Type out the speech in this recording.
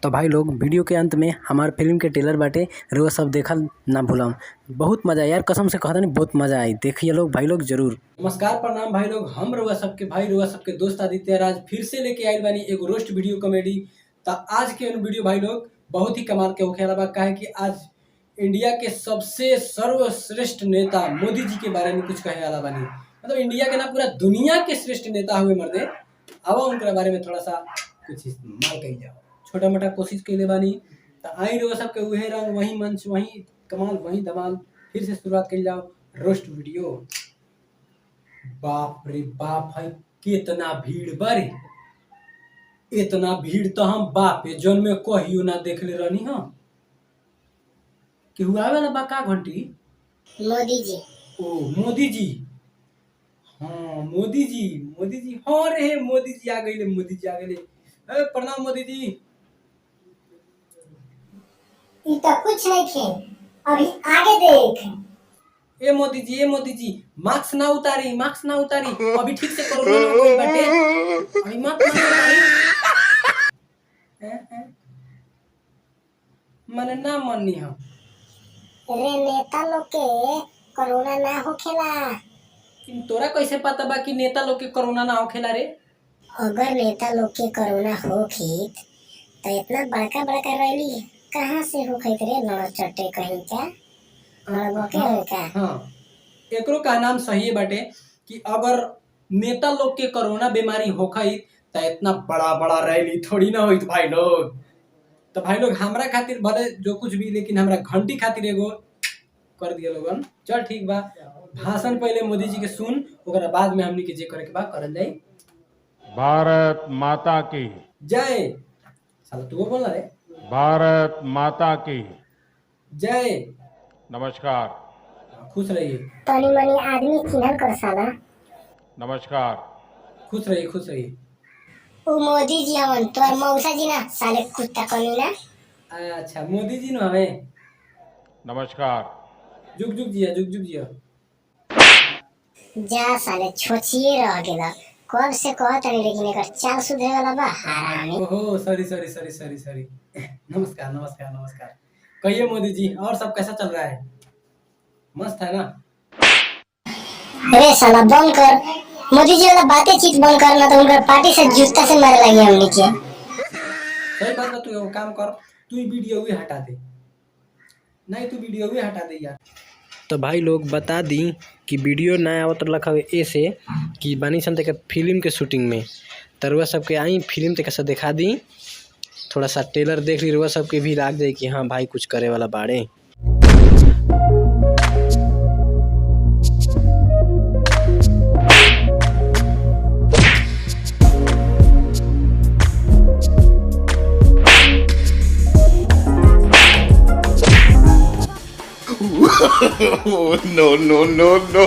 तो भाई लोग वीडियो के अंत में हमार फिल्म के ट्रेलर बाटे रउआ सब देखल ना भूलम। बहुत मजा यार, कसम से कहता नहीं बहुत मजा आई। देखिए लोग, भाई लोग जरूर। नमस्कार प्रणाम भाई लोग, हम रउआ सबके भाई रउआ सबके दोस्त आदित्य राज फिर से लेके आइल बानी एगो रोस्ट वीडियो कॉमेडी। तो आज के वीडियो भाई लोग बहुत ही कमाल के होखे वाला बा, काहे कि आज इंडिया के सबसे सर्वश्रेष्ठ नेता मोदी जी के बारे में कुछ कहे वाला बानी। मतलब इंडिया के ना पूरा दुनिया के श्रेष्ठ नेता हुए मर्दे। अब उनके बारे में थोड़ा सा कुछ इस्तेमाल कइल जाओ, छोटा मोटा कोशिश कइले बानी। तो आई रउआ सबके वही रंग, वही मंच, वही कमाल, वही धमाल। फिर से शुरुआत कइल जाओ रोस्ट वीडियो। बाप रे बाप है, कितना भीड़ बारे। इतना भीड़ तो हम बापे जन में कहियो ना देखले रहनी। हम केहू आवे ना बा का घंटी? मोदी जी। ओ मोदी जी, हाँ मोदी जी, मोदी जी, हाँ रे मोदी जी आ गए, मोदी जी आ गए। प्रणाम मोदी जी। ये तो कुछ नहीं थे, अभी आगे देख। ए मोदी जी, ए मोदी जी, मास्क ना उतारी, मास्क ना उतारी, अभी ठीक से कोरोना ना कोई बाटे, अभी मत उतारी। मने ना मननी हम। रे नेता लोग के कोरोना ना होखेला। तोरा कैसे पता बा कि नेता लोग के कोरोना ना होखेला रे? अगर नेता लोग के कोरोना होखी तो इतना बड़का बड़का रैली कहाँ से होखित रे? लड़ चट्टे कहीं क्या लड़बके हो का? हाँ, एकरो का नाम सही बाटे कि अगर नेता लोग के कोरोना बीमारी होखई तो इतना बड़ा बड़ा रैली थोड़ी ना होइत भाई लोग। तो भाई लोग हमरा खातिर भले जो कुछ भी, लेकिन हमरा घंटी खातिर एगो कर दिया लोगन। चल ठीक बा, भाषण पहले मोदी जी के सुन, ओकरा बाद में हमनी के जे करे के बा करल जाई। भारत माता की जय। साला तू बोलना रे। भारत माता की जय। नमस्कार। खुश रहिए। तनी मनी आदमी चिन्हल कर साला। नमस्कार। खुश रहिए, खुश रहिए। वो मोदी जी हवन तोर मौसा जी ना, साले कुत्ता कमी ना। अच्छा मोदी जी न हमें। नमस्कार। जुग जुग जिया, जुग जुग जिया। जा साले छोचिए रह गेला। कब से कहत रही, लेकिन एकर चाल सुधरे वाला बा हरामी। ओहो sorry sorry sorry sorry sorry. नमस्कार नमस्कार नमस्कार। कहिए मोदी जी, और सब कैसा चल रहा है? मस्त है ना? अरे साला बंद कर, मोदी जी वाला बातें चीत बंद करना, तो उनका पार्टी से जूता से मारे लगे हमने के। सही बात बा, तू एगो काम कर, तू वीडियो भी हटा दे। नहीं तू वीडियो भी हटा दे यार। तो भाई लोग बता दी कि वीडियो ना आवत रखा ऐसे कि बानी सन तक फिल्म के शूटिंग में। तो रउआ सबके आई फिल्म तक से दिखा दी, थोड़ा सा ट्रेलर देख ली, रउआ सबके भी लाग जाए कि हाँ भाई कुछ करे वाला बाड़े। No, no, no, no.